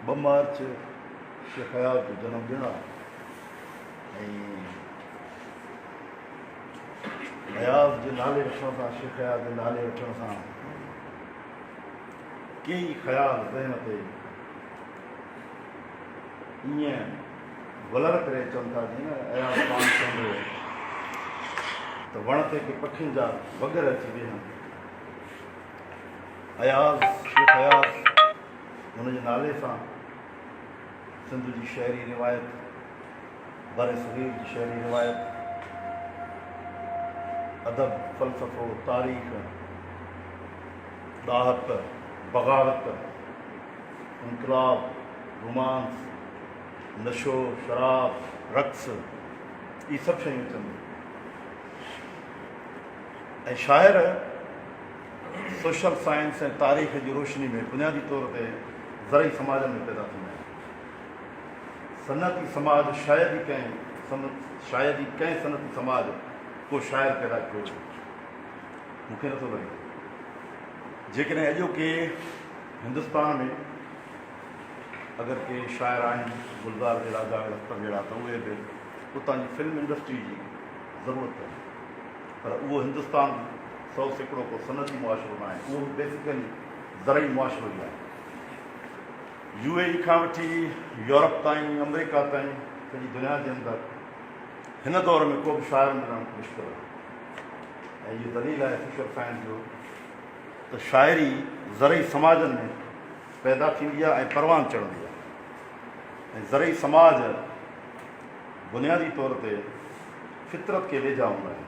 2 मार्च शेख हयात जो जनमदिन आहे ऐं हयात जे नाले वठण सां शेख हयात जे नाले वठण सां कई ख़्याल ज़हन ते ईअं वलर करे अचनि था जीअं हयात पाण चवंदो हो त वण ते के पखियुनि जा वगर अची वेहनि। हयात शेख हयात हुनजे नाले सां सिंध जी शहरी रिवायत, बर सगीर जी शहरी रिवायत, अदब, फ़लसफ़ो, तारीख़, ॾाहत, बग़ावत, इनकलाब, रोमांस, नशो, शराब, रक़्स, इहे सभु शयूं अचनि। ऐं शाइर सोशल साइंस ऐं तारीख़ जी रोशनी में बुनियादी तौर ते ज़रई समाज में पैदा थींदा आहिनि। सनती समाज शायदि ई कंहिं सनती समाज को शाइर पैदा कयो मूंखे नथो लॻे। जेकॾहिं अॼोके हिंदुस्तान में अगरि के शाइर आहिनि गुलज़ार जहिड़ा, जावेद अख्तर जहिड़ा, त उहे बि उतां जी फिल्म इंडस्ट्री जी ज़रूरत आहे। पर उहो हिंदुस्तान 100% को सनती मुआशिरो न आहे, उहो बि बेसिकली ज़रई मुआशिरो ई आहे। UAE खां वठी यूरोप ताईं, अमेरिका ताईं, सॼी दुनिया जे अंदरि हिन दौर में को बि शाइर मिलणु मुश्किल आहे। ऐं इहो दलील आहे सोशल साइंस जो त शाइरी ज़रई समाजनि में पैदा थींदी आहे ऐं परवान चढ़ंदी आहे। ऐं ज़रई समाज बुनियादी तौर ते फितरत खे वेझा हूंदा आहिनि।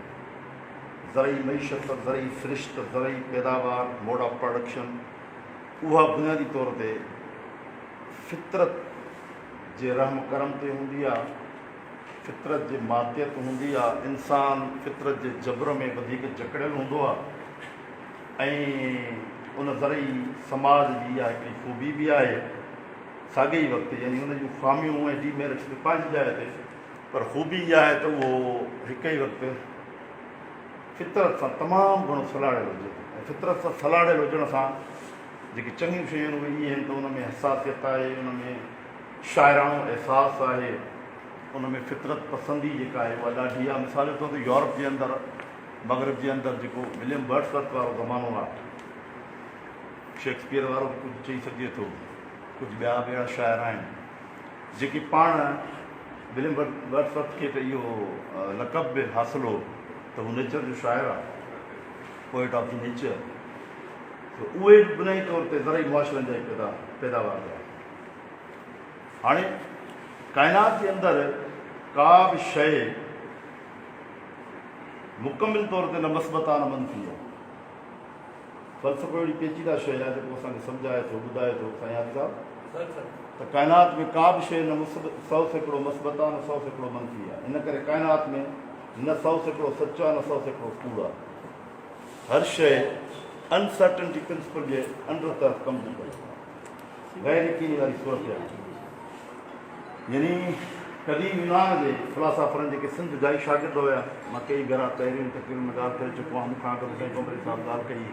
ज़रई मईशत, ज़रई सिरिश्त, ज़रई पैदावार, मोड ऑफ प्रोडक्शन, उहा बुनियादी तौर ते फितरत जे रहम करम ते हूंदी आहे, फितरत जे मातियत हूंदी आहे। इंसान फितरत जे जबर में वधीक जकड़ियल हूंदो आहे ऐं उन ज़रई समाज जी इहा हिकिड़ी ख़ूबी बि आहे। साॻे ई वक़्तु यानी उन जूं ख़ामियूं ऐं डीमेरिट्स बि पंहिंजी जाइ ते, पर ख़ूबी इहा आहे त उहो हिकु ई वक़्तु फितरत सां तमामु घणो सलाड़ियल हुजे। ऐं फितरत सां सलाड़ियल हुजण सां जेके चङियूं शयूं आहिनि उहे इहे आहिनि त उन में हसासियत आहे, उन में शाइराणो अहसासु आहे, उन में फितरत पसंदी जेका आहे उहा ॾाढी आहे। मिसाल जे तौर ते यूरोप जे अंदरि, मगरब जे अंदरि जेको विलियम वर्ड्सवर्थ वारो ज़मानो आहे, शेक्सपियर वारो कुझु चई सघिजे थो, कुझु ॿिया बि अहिड़ा शाइर आहिनि जेके पाण विलियम वर्ड्सवर्थ खे त इहो लक़ब बि हासिलु हो त हू नेचर जो शाइर आहे, पोइट ऑफ द नेचर। त उहे बि बुनियादी तौर ते ज़रई मुआशिरनि जा ई पैदावार आहे। हाणे काइनात जे अंदरि का बि शइ मुकमिल तौर ते न मस्बत आहे न मनफ़ी आहे। फ़लसफ़ो अहिड़ी पेचीदा शइ आहे जेको असांखे सम्झाए थो, ॿुधाए थो साईं साहिबु त काइनात में का बि शइ न 100% मस्बत आहे, न 100% मनफ़ी आहे। इन करे काइनात में न 100% सचो आहे, न 100% कूड़ आहे। हर शइ अनसर्टनिटी प्रिंसिपल जे अंडर तरफ़ कमु थी करे, गैर यकीनी वारी सूरत आहे। यानी क़दीम यूनान जे फ़िलासफ़रनि जेके सिंध जा ई शागिर्द हुया, मां कई भेरा तहरीर तक़रीर में ॻाल्हि करे चुको आहियां, मूंखां अॻु साईं कमरे साहिबु ॻाल्हि कई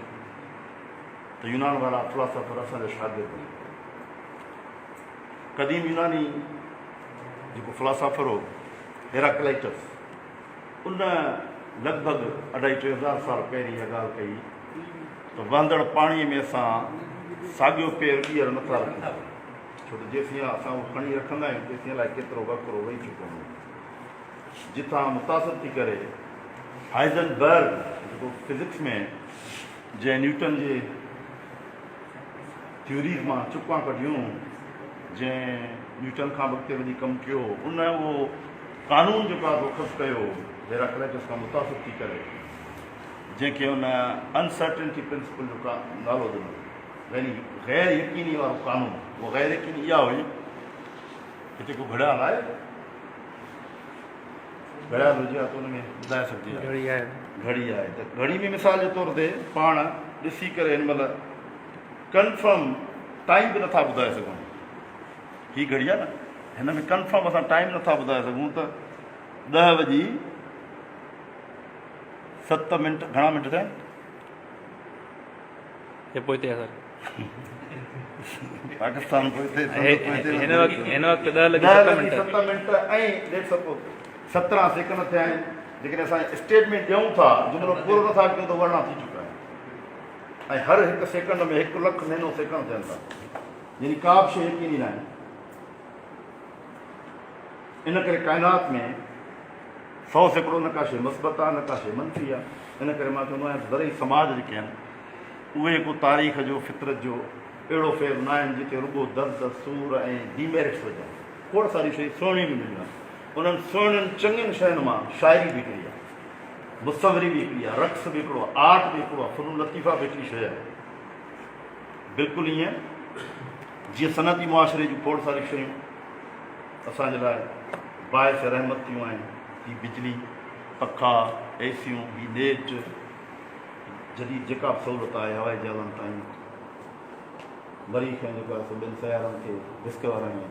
त यूनान वारा फ़िलासफ़र असांजा शागिर्द हुआ। क़दीम यूनानी जेको फ़िलासफ़र हो हेराक्लाइटस, उन लॻभॻि 2.5-3 साल पहिरीं इहा ॻाल्हि कई त वहंदड़ पाणीअ में असां साॻियो पेर ॿीहर नथा रखूं, छो त जेसीं असां उहो खणी रखंदा आहियूं तेसीं लाइ केतिरो वक़्तु वेही चुको आहियूं। जितां मुतासिर थी करे हाइज़नबर्ग जेको फिज़िक्स में जंहिं न्यूटन जे थ्योरीज़ मां चुकां कढियूं, जंहिं न्यूटन खां अॻिते वञी कमु कयो, उन उहो कानून जेको आहे वखफ़ कयो हेराक्लाइटस खां मुतासिर थी करे, जंहिंखे उन अनसर्टनिटी प्रिंसिपल जो नालो ॾिनो, यानी गैर यकीनी वारो कानून। उहो गैर यकीनी इहा हुई, हिते को घड़ियाल आहे, घड़ियाल हुजे हा त हुन में ॿुधाए सघिजे आहे, घड़ी आहे त घड़ी में मिसाल जे तौर ते पाण ॾिसी करे हिन महिल कंफर्म टाइम बि नथा ॿुधाए सघूं। हीअ घड़ी आहे न, हिन में कंफर्म असां टाइम नथा ॿुधाए सघूं त 10:07 घणा मिंट थिया पोइ सर पाकिस्तान को हिन वक़्तु 10 लॻी 7 मिंट ऐं 17 सेकंड थिया आहिनि। जेकॾहिं असां स्टेटमेंट ॾियूं था जुमिलो पूरो नथा कयूं त वर्णा थी चुका आहिनि ऐं हर हिकु सेकंड में 1 लख नैनो सेकंड थियनि था, यानी का बि शइ यकीनी न आहे। इन करे काइनात में 100 सैकड़ो न का शइ मुस्बत आहे, न का शइ मनफ़ी आहे। इन करे मां चवंदो आहियां ज़रई समाज जेके आहिनि उहे को तारीख़ जो फितरत जो अहिड़ो फेर न आहिनि जिते रुॻो दर्द सूर ऐं डीमेरिट्स हुजनि। खोड़ सारी शयूं सुहिणियूं बि मिलियूं आहिनि। उन्हनि सुहिणियुनि चङियुनि शयुनि मां शाइरी बि हिकिड़ी आहे, मुसवरी बि हिकिड़ी आहे, रक़्स बि हिकिड़ो आहे, आर्ट बि हिकिड़ो आहे, फ़नून लतीफ़ा बि हिकिड़ी शइ आहे। बिल्कुलु ईअं जीअं सनअती मुआशिरे जूं खोड़ सारी शयूं असांजे लाइ बाइस रहमत थियूं आहिनि। हीअ बिजली, पखा, एसियूं, हीअ नेट, जॾहिं जेका बि सहूलियत आहे हवाई जहाज़नि ताईं, मरीख़ ऐं जेको आहे सो ॿियनि सयारनि खे रिस्क वारनि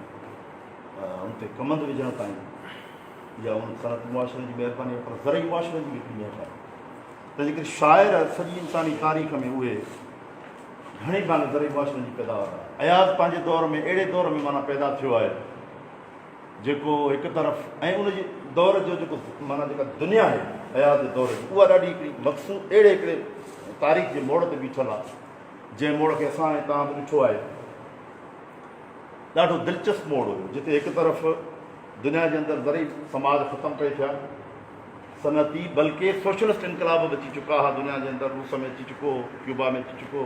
उन ते कमंद विझण ताईं, या उन सनअती मुआशिरे जी महिरबानी पर ज़रई मुआशिरे जी बि हिकिड़ी महिरबानी। तंहिंजे करे शाइर सॼी इंसानी तारीख़ में उहे घणे गाने ज़रई मुआशिरे जी पैदावार आहे। अयाज़ पंहिंजे दौर में अहिड़े दौर में माना पैदा थियो आहे जेको हिकु तरफ़ ऐं उनजे दौर जो जेको माना जेका दुनिया आहे अयाज़ जे दौर जी उहा ॾाढी हिकिड़ी मक़सूद अहिड़े हिकिड़े तारीख़ जे मोड़ ते बीठल आहे जंहिं मोड़ खे असां ऐं तव्हां बि ॾिठो आहे। ॾाढो दिलचस्प मोड़ हुयो जिते हिकु तरफ़ दुनिया जे अंदरि ज़रई समाज ख़तमु पए थिया, सनअती बल्कि सोशलिस्ट इनकलाब बि अची चुका हुआ दुनिया जे अंदरि, रूस में अची चुको, क्यूबा में अची चुको,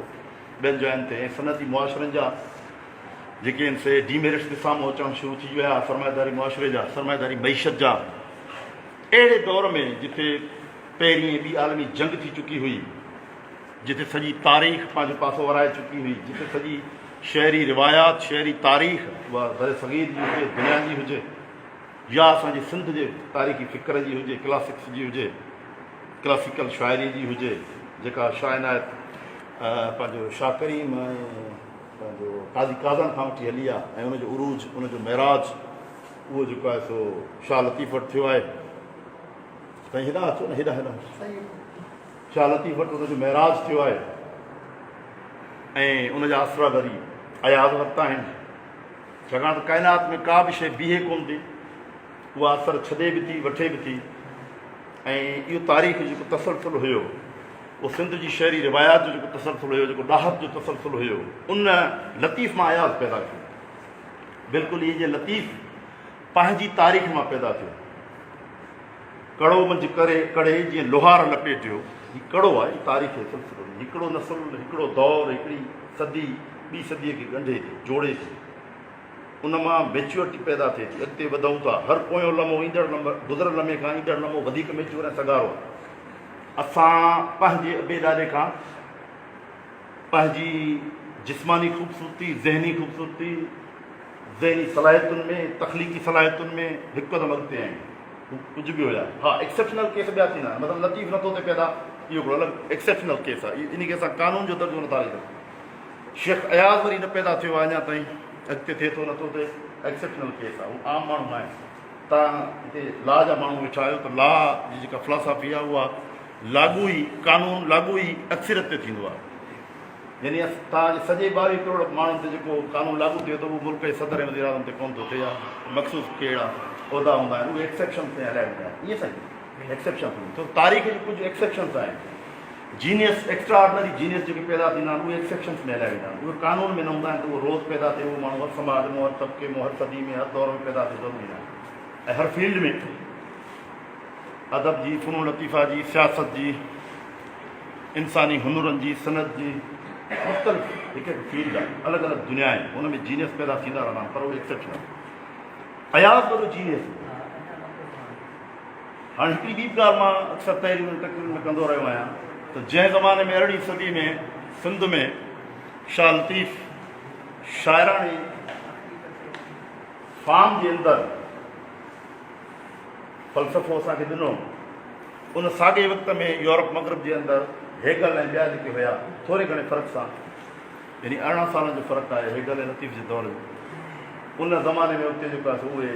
ॿियनि जॻहियुनि ते। ऐं सनअती मुआशिरनि जा जेके आहिनि से डीमेरिट्स ते साम्हूं अचणु शुरू थी विया, सरमाएदारी मुआशिरे जा, सरमाएदारी मईशत जा। अहिड़े दौर में जिते पहिरीं ॿी आलमी जंग थी चुकी हुई, जिते सॼी तारीख़ पंहिंजो पासो वराए चुकी हुई, जिते सॼी शहरी रिवायात, शहरी तारीख़ उहा बर सग़ीर जी हुजे, दुनिया जी हुजे, या असांजे सिंध जे तारीख़ी फ़िक्र जी हुजे, क्लासिक्स जी हुजे, क्लासिकल शाइरी जी हुजे, जेका शाइनायत पंहिंजो शाह करीम ऐं पंहिंजो काज़ी काज़न खां वठी हली आहे, ऐं उनजो उरूज, उनजो महराज उहो जेको आहे सो शाह लतीफ़ वटि थियो आहे। साईं हेॾा अचो न, हेॾा शाह लतीफ़ वटि उनजो महराज थियो आहे ऐं उनजा असर वरी अयाज़ वरिता आहिनि। छाकाणि त काइनात में का बि शइ बीहे कोन थी, उहा असर छॾे बि थी, वठे बि थी। ऐं इहो तारीख़ जेको तसलसुल हुयो, उहो सिंध जी शहरी रिवायात जो जेको तसलसुल हुयो, जेको ॾाहत जो तसलसुल हुयो, उन लतीफ़ मां अयाज़ पैदा थियो। बिल्कुलु इहे जे लतीफ़ पंहिंजी तारीख़ मां पैदा थियो। कड़ो मंझि करे कड़े जीअं लोहार लपेटियो, हीउ कड़ो आहे, हीउ तारीख़ जो सिलसिलो, हिकिड़ो नसुल, हिकिड़ो दौर, हिकिड़ी सदी ॿी सदीअ खे ॻंढे थी, जोड़े थी। उन मां मेच्योरिटी पैदा थिए थी, अॻिते वधूं था। हर पोयों लम्हो, ईंदड़ लम्हो, गुज़िरियल लम्हे खां ईंदड़ लम्हो वधीक मेच्योर ऐं सगारो आहे। असां पंहिंजे अॿे ॾाॾे खां पंहिंजी जिस्मानी ख़ूबसूरती, ज़हनी ख़ूबसूरती, ज़हनी सलाहियतुनि में, तख़लीक़ी सलाहियतुनि में हिकदमि अॻिते आहियूं। कुझु बि हुया, हा एक्सेप्शनल केस ॿिया थींदा आहिनि, मतिलबु लतीफ़ नथो थिए पैदा, इहो हिकिड़ो अलॻि एक्सेप्शनल केस आहे। इन खे असां कानून जो दर्जो नथा ॾियूं। शेख अयाज़ वरी न पैदा थियो आहे अञा ताईं, अॻिते थिए थो नथो थिए, एक्सेप्शनल केस आहे, उहो आम माण्हू न आहे। तव्हां हिते ला जा माण्हू वेठा आहियो त ला जी जेका फिलासफ़ी आहे उहा लागू ई कानून लागू ई अक्सरियत ते थींदो आहे। यानी तव्हांजे सॼे 22 करोड़ माण्हुनि ते जेको कानून लागू थिए थो उहो मुल्क जे सदर ऐं वज़ीर आज़म ते कोन थो थिए, या मख़सूस कहिड़ा उहिदा हूंदा आहिनि उहे एक्सेप्शन ते हलाए वेंदा आहिनि। ईअं साईं एक्सेप्शन थींदो, तारीख़ जूं कुझु एक्सेप्शन्स आहिनि। जीनियस, एक्स्ट्रा ऑर्डनरी जीनियस जेके पैदा थींदा आहिनि उहे एक्सेप्शन्स में हलाए वेंदा आहिनि, उहे कानून में न हूंदा आहिनि। त उहो रोज़ पैदा थिए, उहो माण्हू हर समाज में, हर तबिके में, हर सदी में, हर दौर में पैदा थिए ज़रूरी न आहे। ऐं हर फील्ड में, अदब जी, फ़नून लतीफ़ा जी, सियासत जी, इंसानी हुनुरनि जी, सनत जी, मुख़्तलिफ़ हिकु हिकु फील्ड आहे, अलॻि अलॻि दुनिया आहिनि, हुन में जीनियस पैदा थींदा रहंदा आहिनि, पर उहे एक्सेप्शन। अयाज़ वॾो जीनियस। हाणे हिकिड़ी ॿी ॻाल्हि मां अक्सर तहरीर तकरीर में कंदो रहियो आहियां त जंहिं ज़माने में 18वीं सदी में सिंध में शाह लतीफ़ शाइराणी फार्म जे अंदरि फ़लसफ़ो असांखे ॾिनो, उन साॻे वक़्त में यूरोप मगरब जे अंदरि हेगल ऐं ॿिया जेके हुया थोरे घणे फ़र्क़ु सां, यानी 18 सालनि जो फ़र्क़ु आहे हेगल ऐं लतीफ़ जे दौर में। उन ज़माने में उते जेको आहे उहे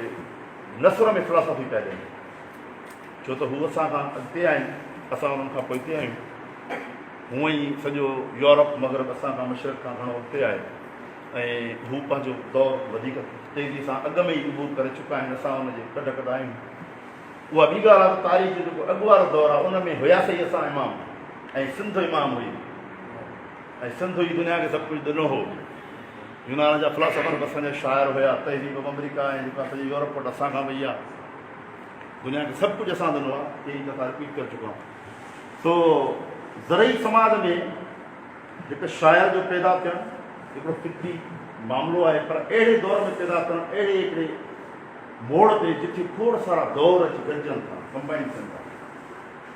नसर में फ़िलासफ़ी पिया ॾियनि, छो त हू असां खां अॻिते आहिनि, असां उन्हनि खां पोइ हिते आहियूं। हूअं ई सॼो यूरोप मगरब असां खां मशरक़ खां घणो अॻिते आहे। ऐं हू पंहिंजो दौरु वधीक तेज़ी सां अॻ में ई उबूर करे चुका आहिनि असां हुनजे कढ कढ आहियूं उहा ॿी ॻाल्हि आहे तारीख़ जो जेको अॻु वारो दौरु आहे उन में हुयासीं असां इमाम ऐं सिंध इमाम हुई ऐं सिंध हुई दुनिया खे सभु कुझु ॾिनो हो यूनान जा फ़िलासफ़र बि असांजा शाइर हुया तहज़ीब अमरीका ऐं जेका सॼी यूरोप वटि असां खां वई आहे दुनिया खे सभु कुझु असां ॾिनो आहे कई दफ़ा रिपीट करे चुका आहियूं सो ज़रई समाज में हिकु शाइर जो पैदा थियणु हिकिड़ो फिक्री मामिलो आहे पर अहिड़े दौर में पैदा थियणु अहिड़े हिकिड़े मोड़ ते जिथे खोड़ सारा दौर अची गॾिजनि था कंबाइन थियनि था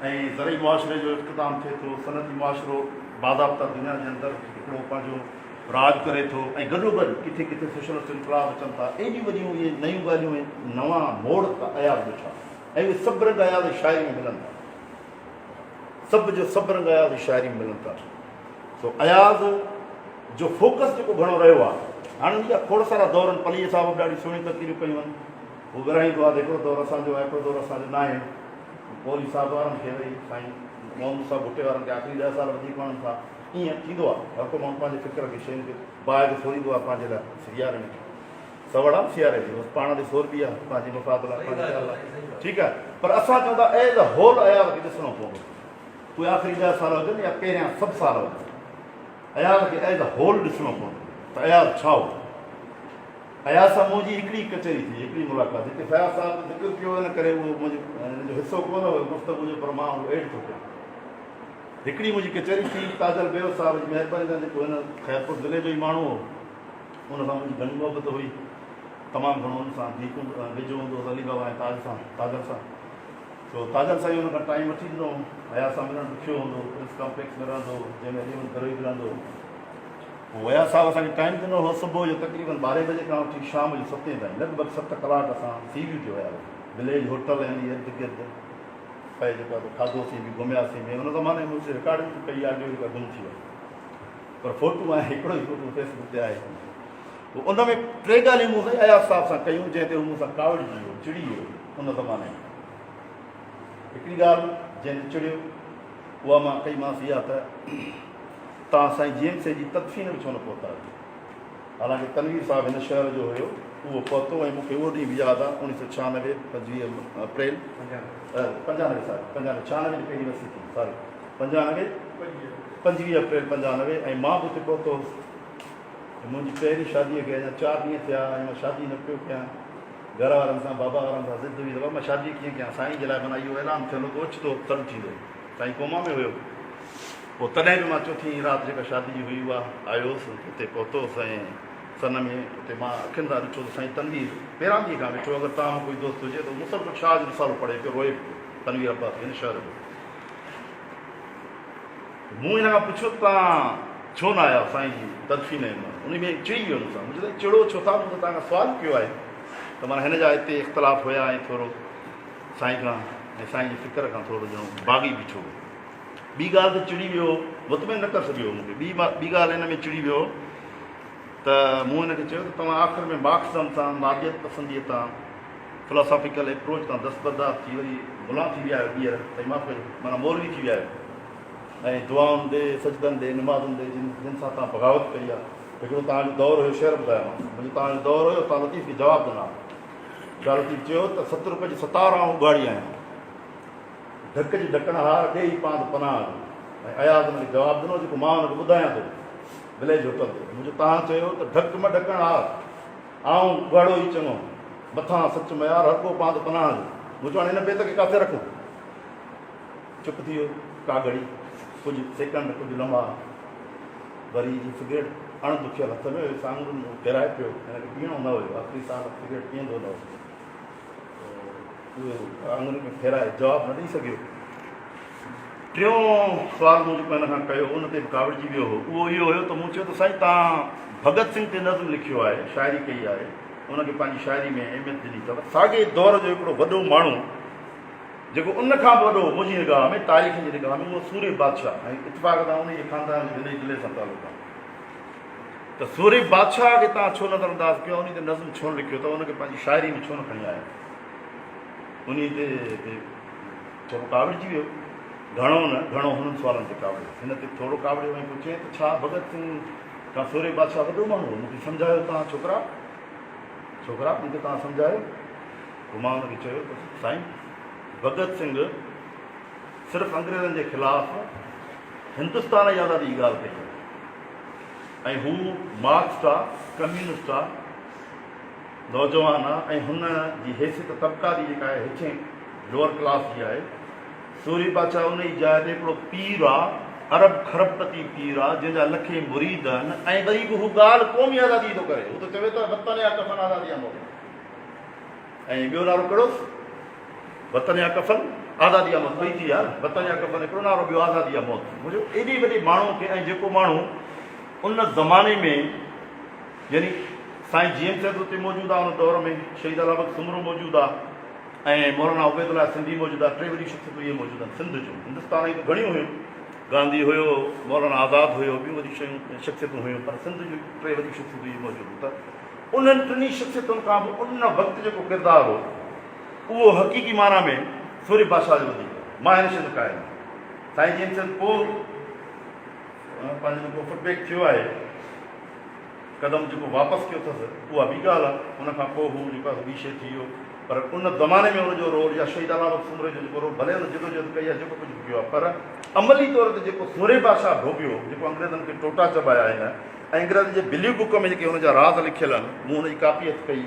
ऐं ज़रई मुआशिरे जो इख़्तिताम थिए थो सनती मुआशिरो बाज़ाब्ता दुनिया जे अंदरि हिकिड़ो पंहिंजो राज करे थो ऐं गॾोगॾु किथे किथे सोशलिस्ट इनकलाब अचनि था एॾियूं वॾियूं इहे नयूं ॻाल्हियूं आहिनि नवां मोड़ अयाज़ ॾिठा ऐं उहे सभु रंग अयाज़ शाइरी में मिलनि था सभु जो सभु रंग अयाज़ शाइरी में मिलनि था सो अयाज़ जो फोकस जेको घणो रहियो आहे हाणे इहा खोड़ सारा दौर आहिनि पलीअ साहिब ॾाढी सुहिणियूं तकरीरूं कयूं आहिनि हू विराईंदो आहे हिकिड़ो दौरु असांजो आहे हिकिड़ो दौरु असांजो न आहे कोहली साहिब वारनि खे वरी साईं मोहम्मद साहिब भुटे वारनि खे आख़िरी 10 साल वधीक वणनि था ईअं थींदो आहे हर को माण्हू पंहिंजे फ़िक्र खे शयुनि खे बाहि खे सोरींदो आहे पंहिंजे लाइ सियारे में सवड़ आहे सियारे जी बसि पाण ॾे सोरबी आहे पंहिंजी मफ़ाद लाइ ठीकु आहे पर असां चवंदा एज़ अ होल अयाज़ खे ॾिसणो पवंदो उहे आख़िरी 10 साल हुजनि या पहिरियां सभु साल हुजनि अयाज़ खे एज़ अ होल ॾिसणो पवंदो त अयाज़ छा हो अयाज़ सां मुंहिंजी हिकिड़ी कचहरी थी हिकिड़ी मुलाक़ात हिते फयाज़ साहिब ज़िक्र कयो इन करे उहो मुंहिंजो हिनजो हिसो कोन हुयो गुफ़्तगू जो पर मां उहो एड थो कयां हिकिड़ी मुंहिंजी कचहरी थी ताजल बेव साहिब जी महिरबानी सां जेको हिन ख़ैरपुर ज़िले जो ई माण्हू हो हुन सां मुंहिंजी घणी मोहबत हुई तमामु घणो हुन सां दीकू वेझो हूंदो अली बाबा ऐं ताजल सां तो ताजल सां ई हुन खां टाइम वठी ॾिनो अयाज़ सां मिलणु ॾुखियो हूंदो प्रिंस कॉम्प्लेक्स में रहंदो जंहिंमें अलीमन घरो ई मिलंदो पोइ वया साहिब असांखे टाइम ॾिनो हो सुबुह जो तक़रीबन 12 बजे खां वठी शाम जो 7 ताईं लॻभॻि 7 कलाक असां सी वी ते विया विलेज होटल आहिनि इर्द गिर्द पए जेको आहे खाधोसीं बि घुमियासीं बि हुन ज़माने में मुंहिंजी रिकॉर्डिंग बि कई आहे जो गुम थी वियो पर फ़ोटू आहे हिकिड़ो ई फ़ोटू फेसबुक ते आहे पोइ उन में 3 ॻाल्हियूं मूंखे अयाज़ साहिब सां कयूं जंहिं ते हू मूंसां कावड़जी वियो चिड़ी वियो उन ज़माने में हिकिड़ी ॻाल्हि जंहिं चिड़ियो उहा मां कईमांसि इहा त तव्हां साईं जेम्स जी तदफ़ीन बि छो न पहुता हालांकि तनवीर साहिबु हिन शहर जो हुयो उहो पहुतो ऐं मूंखे उहो ॾींहुं बि यादि आहे 1996 25 अप्रैल 95 साल 96 जी पहिरीं वसी थी सॉरी 25 अप्रैल 95 ऐं मां बि हुते पहुतो मुंहिंजी पहिरीं शादीअ खे अञा 4 ॾींहं थिया ऐं मां शादी न पियो कयां घर वारनि सां बाबा वारनि सां ज़िद हुई त मां शादी कीअं कयां साईं जे लाइ माना इहो ऐलान थियलु त ओचितो तॾहिं थींदो साईं कोमा में हुयो पोइ तॾहिं बि मां चौथी राति जेका शादी जी हुई उहा आयोसि हुते पहुतोसि ऐं सन में हुते मां अखियुनि सां ॾिठो त साईं तनवीर पहिरां ॾींहं खां वेठो अगरि तव्हां कोई दोस्त हुजे त मुसलमान शाह जो रिसालो पढ़े पियो रोए पियो तनवीर अब्बास हिन शहर जो मूं हिन खां पुछियो तव्हां छो न आया साईं जी तदफ़ीन उन में चई वियो मूंसां मुंहिंजो चिड़ो छो था मूं त तव्हांखां सुवालु कयो आहे त माना हिन जा हिते इख़्तिलाफ़ हुया ऐं थोरो साईं खां ऐं साईं जी फ़िक्र खां थोरो ॼणो बाग़ी बीठो ॿी ॻाल्हि त चिड़ी वियो मुतमिन न करे सघियो मूंखे ॿी ॻाल्हि हिन में चिड़ी वियो त मूं हिनखे चयो त तव्हां आख़िर में मार्क्सिज़म सां मादियत पसंदीअ तां फिलोसॉफिकल अप्रोच तां दस्तबरदार थी वरी गुलाम थी विया आहियो ॿीहर भई मां माना मौलवी थी विया आहियो ऐं दुआउनि ॾे सजदनि ॾे निमाज़ुनि ॾे जिन सां तव्हां बग़ावत कई आहे हिकिड़ो तव्हांजो दौरु हुयो शहर ॿुधायो मुंहिंजो तव्हांजो दौरु हुयो तव्हां लतीफ़ खे जवाबु ॾिना छा लतीफ़ चयो त 70 रुपए जी 17 उगाड़ी आहियां ढक जी ढकणहार ॾे ई पाण पनाह ऐं अयाज़ हुनखे जवाबु ॾिनो जेको मां हुनखे ॿुधायां थो विलेज होटल ते मुंहिंजो तव्हां चयो त ढक में ढकणहार आऊं उगाड़ो ई चङो मथां सच मयार हर को पाण पनाह जो मुंहिंजो हाणे हिन बेत खे किथे रखूं चुप थी वियो का घड़ी कुझु सेकंड कुझु लम्हा वरी जी सिगरेट अणदुखियल हथ में साङुनि में किराए पियो हिनखे पीअणो न हुयो आख़िरी साल सिगरेट पीअंदो न हुयो उहे आङुनि में फेराए जवाबु न ॾेई सघियो टियों सुवालु मूं जेको हिन खां कयो उन ते बि कावड़जी वियो हो उहो इहो हुयो त मूं चयो त साईं तव्हां भगत सिंह ते नज़्म लिखियो आहे शाइरी कई आहे उनखे पंहिंजी शाइरी में अहमियत ॾिनी अथव साॻे दौर जो हिकिड़ो वॾो माण्हू जेको उन खां बि वॾो मुंहिंजी निगाह में तारीख़ जी निगाह में उहो सूर्य बादशाह ऐं इतफ़ाक़ सां उन जे ख़ानदान जे ज़िले सां तालुक़ु आहे त सूर्य बादशाह खे तव्हां छो नज़रअंदाज़ कयो उन ते नज़्म छो न लिखियो त उनखे पंहिंजी शाइरी में छो न खणी आयो उन ते थोरो कावड़जी वियो घणो न घणो हुननि सुवालनि ते कावड़ियो हिन ते थोरो कावड़ियो ऐं पुछे त छा भगत सिंह का सोरे बादशाह वॾो माण्हू हो, मूंखे सम्झायो तव्हां छोकिरा मूंखे तव्हां सम्झायो। पोइ मां हुनखे चयो त साईं भगत सिंह सिर्फ़ु अंग्रेज़नि जे ख़िलाफ़ु हिंदुस्तान जी आज़ादी जी ॻाल्हि कई ऐं हू मार्क्सिस्ट आहे, कम्यूनिस्ट आहे, नौजवान आहे ऐं हुन जी हैसियत तबक़ाती जेका आहे हेठें लोअर क्लास जी आहे। सूरी बादशाह उन जी जाइ ते हिकिड़ो पीर आहे, अरब खरबपति पीर आहे, जंहिंजा लखे मुरीद आहिनि ऐं वरी बि हू ॻाल्हि क़ौमी आज़ादी थो करे। हू त चवे थो वतन या कफ़न आज़ादी आहे मोकिल, ऐं ॿियो नालो कहिड़ो वतन या कफ़न आज़ादी आहे मौत ॿई थी आहे। वतन या कफ़न हिकिड़ो नालो, ॿियो आज़ादी आहे मौत। मुंहिंजो एॾी वॾी माण्हू खे, ऐं जेको माण्हू उन ज़माने में यानी साईं जीएम साहिब उते मौजूदु आहे, उन दौर में शहीद अलाबक सुमरो मौजूदु आहे ऐं मौलाना उबैदुल्लाह सिंधी मौजूदु आहे। टे वॾी शख़्सियतूं इहे मौजूदु आहिनि सिंध जूं। हिंदुस्तान जी त घणियूं हुयूं, गांधी हुयो, मौलाना आज़ाद हुयो, ॿियूं वॾियूं शयूं शख़्सियतूं हुयूं, पर सिंध जूं टे वॾी शख़्सियतूं इहे मौजूदु। त उन्हनि टिनी शख़्सियतुनि खां बि उन वक़्तु जेको किरदारु हो उहो हक़ीक़ी माना में सूरी बादशाह जो वधीक। मां हिन शइ क़ाइल साईं जिन सां पोइ पंहिंजो जेको फुटबैक थियो आहे, कदम जेको वापसि कयो अथसि, उहा ॿी ॻाल्हि आहे। उनखां पोइ हू जेको आहे ॿी शइ थी वियो, पर उन ज़माने में हुनजो रोल या शहीद अलाबक सुमरे जो जेको रोल, भले हुन जदोजहद कई आहे, जेको कुझु कयो आहे, पर अमली तौर ते जेको सूरे बादशाह भोॻियो, जेको अंग्रेज़नि खे टोटा चबाया आहिनि ऐं अंग्रेज़नि जे ब्लू बुक में जेके हुनजा राज़ लिखियल आहिनि, मूं हुनजी कापी हथु कई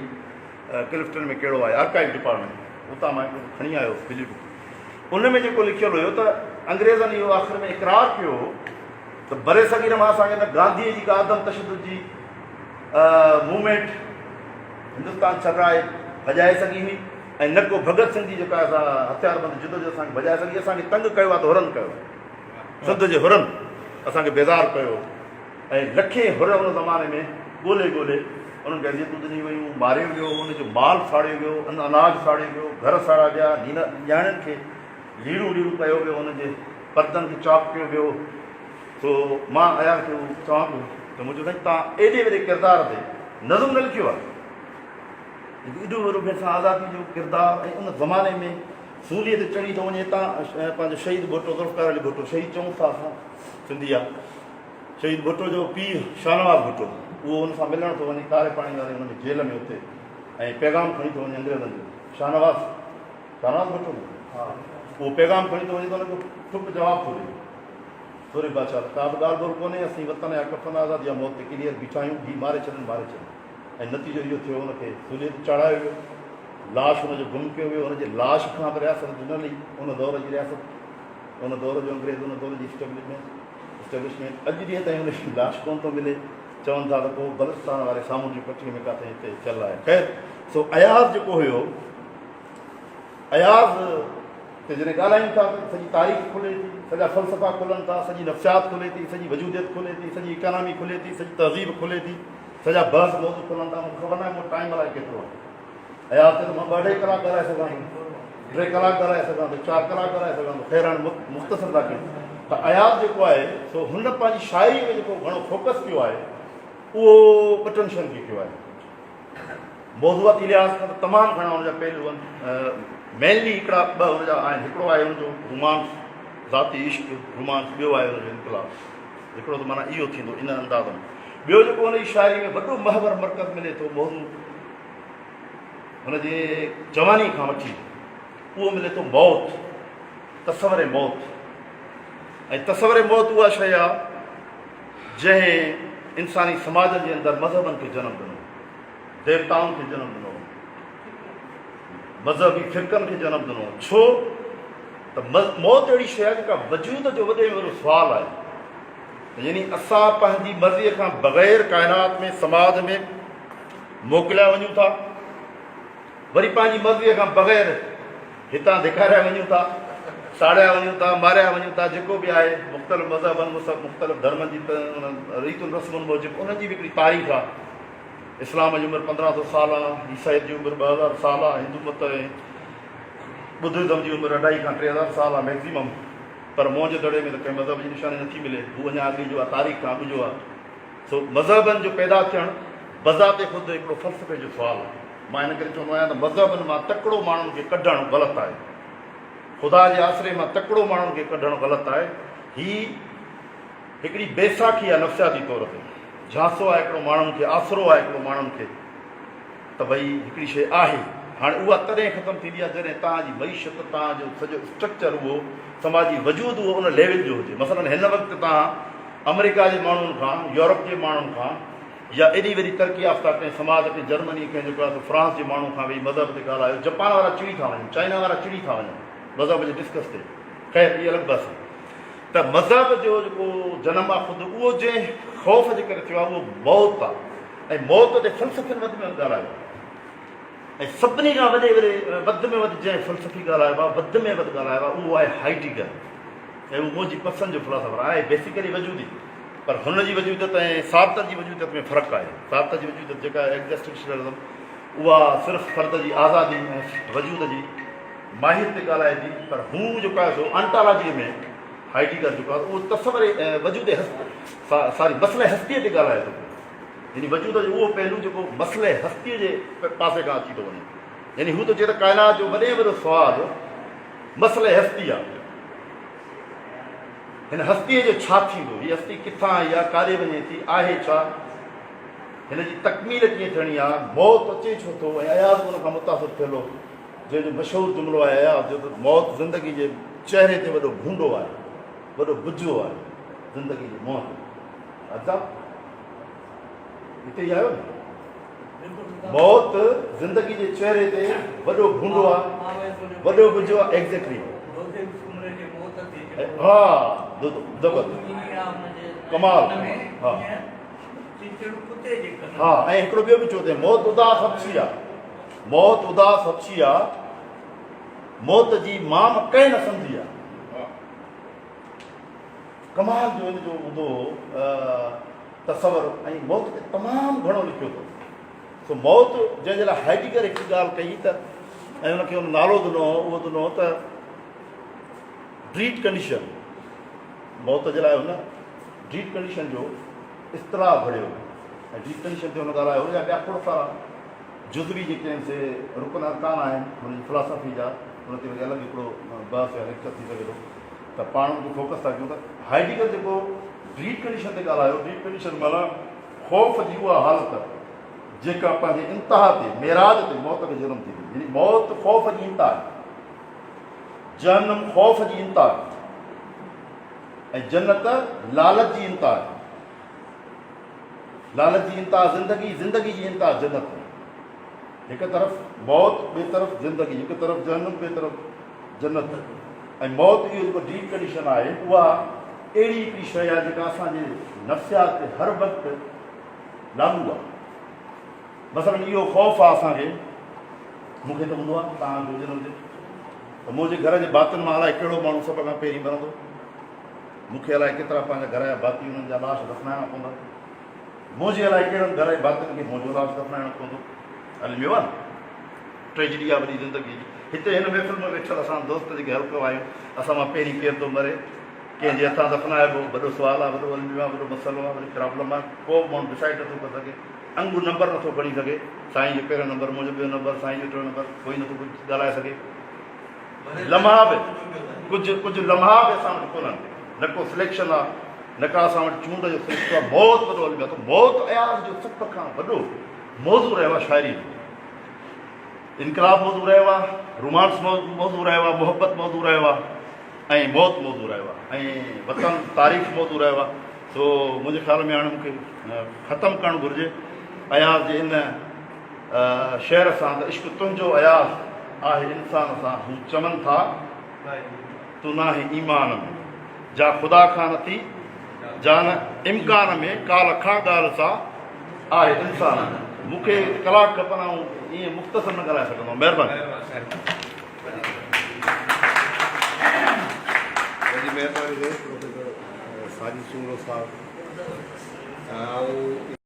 क्लिफ्टन में कहिड़ो आहे आर्काइव डिपार्टमेंट, उतां मां हिकिड़ो खणी आयो ब्लू बुक। उन में जेको लिखियलु हुयो त अंग्रेज़नि इहो आख़िर में इक़रार कयो त बरे सगीर मां असांखे न गांधीअ जी का आदम तशद्दुद जी मूवमेंट हिंदुस्तान छॾाए भॼाए सघी हुई ऐं न को भगत सिंह जी जेका असां हथियारबंद जदोजहद असांखे भॼाए सघी। असांखे तंग कयो आहे त हुरनि कयो, सिंध जे हुरनि असांखे बेज़ार कयो ऐं लखे हुर हुन ज़माने में ॻोल्हे उन्हनि खे अज़ियतूं ॾिनी वियूं, मारियो वियो, उनजो माल साड़ियो वियो, अनाज साड़ियो वियो, घर साड़ा विया, न्याणियुनि खे लीड़ू कयो वियो, हुनजे पर्दनि खे चॉक कयो वियो। सो मां आया खे चवां पियो त मुंहिंजो साईं तव्हां एॾे वॾे किरदार ते नज़म न लिखियो आहे, एॾो वॾो भैंसा आज़ादी जो किरदारु ऐं उन ज़माने में सूलीअ ते चढ़ी थो वञे। हितां पंहिंजो शहीद भुट्टो, ज़ुल्फ़िकार अली भुट्टो शहीद चऊं था असां सिंधी आहे, शहीद भुट्टो जो पीउ शाहनवाज़ भुट्टो, उहो हुन सां मिलण थो वञे कारे पाणी वारे हुनजे जेल में उते, ऐं पैगाम खणी थो वञे अंग्रेज़नि जो। शाहनवाज़ भुट्टो, हा, उहो पैगाम खणी थो वञे त हुनखे टुक जवाबु थो ॾिए सूरे बादशाह, का बि ॻाल्हि ॿोल कोन्हे, असीं वतन या कफ़न आज़ादी या मौत ते क्लियर बीठा आहियूं, हीउ मारे छॾनि। ऐं नतीजो इहो थियो, हुनखे सूलीअ ते चढ़ायो वियो, लाश हुनजो गुम कयो वियो। हुनजे लाश खां बि रियासत न लही, उन दौर जी रियासत, उन दौर जो अंग्रेज़, उन दौर जी इस्टेब्लिशमेंट अॼु ॾींहं ताईं हुनजी लाश कोन थो मिले। चवनि था त पोइ बलुचिस्तान वारे साम्हूं जी पटरी में किथे हिते चल आहे। ख़ैर, सो अयाज़ जेको हुयो, अयाज़ ते जॾहिं ॻाल्हायूं था त सॼी तारीख़ खुले थी, सॼा फ़लसफ़ा खुलनि था, सॼी नफ़्सियात खुले थी, सॼी वजूदियत खुले थी, सॼी इकॉनमी खुले थी, सॼी तहज़ीब खुले थी, सॼा बहस मौज़ू खुलनि था। मूंखे ख़बर न आहे मूं टाइम अलाए केतिरो आहे अयाज़ ते, त मां 2.5 कलाक ॻाल्हाए सघां थो, 3 कलाक ॻाल्हाए सघां थो, 4 कलाक ॻाल्हाए सघां थो। ख़ैर, हाणे मुख़्तसर था कयूं त अयाज़ जेको आहे सो हुन पंहिंजी शाइरी में जेको घणो फोकस कयो आहे उहो ॿ-3 शयुनि खे कयो आहे। मौज़ूआती लिहाज़ खां त तमामु घणा हुनजा पहलू आहिनि, मेनली हिकिड़ा 2 हुनजा आहिनि। हिकिड़ो आहे हुनजो रोमांस, ज़ाती इश्क रोमांस, ॿियो आहे हुनजो इनकलाब। हिकिड़ो त माना इहो थींदो इन अंदाज़ में। ॿियो जेको हुनजी शाइरी में वॾो महवर मरकज़ मिले थो, मौज़ू हुनजे जवानी खां वठी उहो मिले थो मौत, तसवर मौत। ऐं तसवर मौत उहा शइ आहे जंहिं इंसानी समाजनि जे अंदरि मज़हबनि खे जनमु ॾिनो, देवताउनि खे जनमु ॾिनो, मज़हबी फ़िरक़नि खे जनमु ॾिनो। छो त मौत अहिड़ी शइ आहे जेका वजूद जो वॾे में वॾो सुवालु आहे। यानी असां पंहिंजी मर्ज़ीअ खां बग़ैर काइनात में समाज में मोकिलिया वञूं था, वरी पंहिंजी मर्ज़ीअ खां बग़ैर हितां धिकारिया वञूं था, साड़िया वञूं था, मारिया वञूं था। जेको बि आहे मुख़्तलिफ़ मज़हबनि, मुख़्तलिफ़ धर्मनि जी रीतुनि रस्मुनि मूजिबि उन्हनि जी बि हिकिड़ी तारीख़ आहे। इस्लाम जी उमिरि 1500 साल आहे, ईसाईत जी उमिरि 2000 साल आहे, हिंदू मत ऐं बुद्धिज़म जी उमिरि 2500 खां 3000 साल आहे मैक्सिमम। पर मौज दड़े में त कंहिं मज़हब जी निशानी नथी मिले, हू अञा अॻिली जो आहे, तारीख़ खां अॻु जो आहे। सो मज़हबनि जो पैदा थियणु बज़ाते ख़ुदि हिकिड़ो फ़लसफ़े जो सुवालु आहे। मां इन करे चवंदो आहियां त मज़हबनि मां तकिड़ो माण्हुनि खे कढणु ग़लति आहे, ख़ुदा जे आसिरे मां तकिड़ो माण्हुनि खे कढणु ग़लति आहे। ही हिकिड़ी बैसाखी आहे नफ़्सियाती तौर ते। झांसो आहे हिकिड़ो माण्हुनि खे, आसरो आहे हिकिड़ो माण्हुनि खे त भई हिकिड़ी शइ आहे। हाणे उहा तॾहिं ख़तमु थींदी आहे जॾहिं तव्हांजी मईशत, तव्हांजो सॼो स्ट्रक्चर, उहो समाजी वजूद उहो उन लेवल जो हुजे। मसलन हिन वक़्तु तव्हां अमेरिका जे माण्हुनि खां, यूरोप जे माण्हुनि खां, या एॾी वॾी तरक़ी याफ़्ता कंहिं समाज खे, जर्मनी खे, जेको आहे फ्रांस जे माण्हू खां वेही मज़हब ते ॻाल्हायो, जापान वारा चिड़ी था वञनि, चाइना वारा चिड़ी था वञनि मज़हब जे डिस्कस ते। ख़ैर इहा अलॻि बस त मज़हब जो जेको जनम आहे ख़ुदि उहो जंहिं ख़ौफ़ जे करे थियो आहे उहो मौत आहे। ऐं मौत ते फ़लसफ़े वध में ॻाल्हायो, ऐं सभिनी खां वधि में वधि जंहिं फ़लसफ़ी ॻाल्हायो आहे, वधि में वधि ॻाल्हायो आहे, उहो आहे हाइडिगर। ऐं उहो मुंहिंजी पसंदि जो फ़िलासफ़र आहे बेसिकली वजूदी, पर हुन जी वजूदत ऐं सारतर जी वजूदत में फ़र्क़ु आहे। सारतर जी वजूदत जेका आहे एग्ज़िस्टेंशियलिज़म, उहा सिर्फ़ु फ़र्द जी आज़ादी ऐं वजूद जी माहिर ते ॻाल्हाए थी, पर हू जेको आहे सो अंटालॉजीअ में हाइडिगर जेको आहे उहो तसवर वजूद सारी मसइले हस्तीअ ते ॻाल्हाए थो, यानी वजूद जो उहो पहलू जेको मसइले हस्तीअ जे पासे खां अची थो वञे। यानी हू थो चए त काइनात जो वॾे वॾो सुवालु मसइले हस्ती आहे। हिन हस्तीअ जो छा थींदो, हीअ हस्ती किथां आई आहे, काॾे वञे थी, आहे छा, हिन जी तकमील कीअं थियणी आहे, मौत अचे छो थो। ऐं अयाज़ हुन खां मुतासिर थियलो, जंहिंजो मशहूरु जुमिलो आहे अयाज़ जो, त मौत ज़िंदगी जे चहिरे ते वॾो भूंडो आहे, वॾो बुझो आहे, ज़िंदगी जी मौत। अच्छा हिते ई आयो न, मौत ज़िंदगी जे चहिरे ते वॾो भूंडो आहे, वॾो बुझो आहे। एग्ज़ैक्टली, हा कमाल। हा हा, ऐं हिकिड़ो ॿियो बि चओ अथई, मौत उदास हबशी आहे, मौत उदास हबशी आहे, मौत जी माम कंहिं न सम्झी आहे। कमाल जो हिन जो हूंदो तसवर, ऐं मौत ते तमामु घणो लिखियो अथव। सो मौत जंहिंजे लाइ हाइडिगर हिकु ॻाल्हि कई त, ऐं हुनखे हुन नालो ॾिनो, उहो ॾिनो त ड्रीट कंडीशन। मौत जे लाइ हुन ड्रीट कंडीशन जो इस्तलाह भरियो, ऐं ड्रीट कंडीशन ते हुन ॻाल्हायो। या ॿिया खोड़ सारा जुज़वी जेके आहिनि से रुकन अरकान आहिनि हुनजी फिलासफ़ी जा, हुन ते वरी अलॻि हिकिड़ो बहस या लेक्चर थी सघे थो, त पाण हुनखे फोकस था कयूं। त हाइडिगर जेको ड्रीट कंडीशन ते ॻाल्हायो, ड्रीट कंडीशन माना ख़ौफ़ जी उहा हालत जेका पंहिंजे इंतिहा ते, मेराज ते मौत खे जनमु थींदी। यानी मौत ख़ौफ़ जी इंतिहा आहे, जनम ख़ौफ़ जी इंतिहा आहे, ऐं जन्नत लालच जी इंतिहा आहे। लालच जी इंतिहा ज़िंदगी, ज़िंदगी जी इंतिहा जन्नत। हिकु तरफ़ मौत, ॿिए तरफ़ ज़िंदगी, हिकु तरफ़ जनम, ॿिए तरफ़ जन्नत। ऐं मौत इहो जेको ड्रीट कंडीशन आहे, उहा अहिड़ी हिकिड़ी शइ आहे जेका असांजे नफ़्सियात ते हर वक़्तु लागू आहे। मसलन इहो ख़ौफ़ आहे असांखे, मूंखे त हूंदो आहे तव्हांजो जनम ते, त मुंहिंजे घर जे भातियुनि मां अलाए कहिड़ो माण्हू सभ खां पहिरीं मरंदो, मूंखे अलाए केतिरा पंहिंजा घर जा भाती हुननि जा लाश दफ़नाइणा पवंदा, मुंहिंजे अलाए कहिड़नि घर जे भातियुनि खे मुंहिंजो लाश दफ़नाइणो पवंदो। हली वियो आहे न, ट्रेजिडी आहे वॾी ज़िंदगी जी। हिते हिन महफ़िल में वेठल असां दोस्त जेके हल्को आहियूं, असां मां पहिरीं केरु थो मरे, कंहिंजे हथां दफ़नाइबो, वॾो सुवालु आहे, वॾो अलमियो आहे, वॾो मसइलो आहे, वॾी प्रॉब्लम आहे। को बि माण्हू डिसाइड नथो करे सघे, अंगु नंबर नथो खणी सघे, साईं जो पहिरियों नंबर, मुंहिंजो ॿियो नंबर, साईं जो टियों नंबर, कोई नथो कुझु ॻाल्हाए सघे। लम्हा बि कुझु लम्हा बि असां वटि कोन्हनि, न को सिलेक्शन आहे, न का असां वटि चूंड जो सिलसिलो आहे। मौत वॾो हली वियो आहे। त मौत अयाज़ जो सभ खां वॾो मौज़ू रहियो आहे शाइरी में। इनकलाब मौज़ू रहियो आहे, रोमांस मौज़ू रहियो आहे, मुहबत मौज़ू रहियो आहे, ऐं मौत मौज़ू रहियो आहे, ऐं वतन तारीख़ मौज़ू रहियो आहे। सो मुंहिंजे ख़्याल में हाणे मूंखे ख़तमु करणु घुरिजे अयाज़ जे इन शेर सां, त इश्क तुंहिंजो अयाज़ आहे इंसान सां, हू चवनि था तूं न आहे ईमान में, जा ख़ुदा खां नथी जान इम्कान में, काल खां ॻाल्हि सां आहे इंसान। मूंखे कलाक खपनि, ऐं ईअं मुख़्तसर न ॻाल्हाए सघंदो। महिरबानी। महिरबानी प्रोफेसर साजिद सूरो साहब।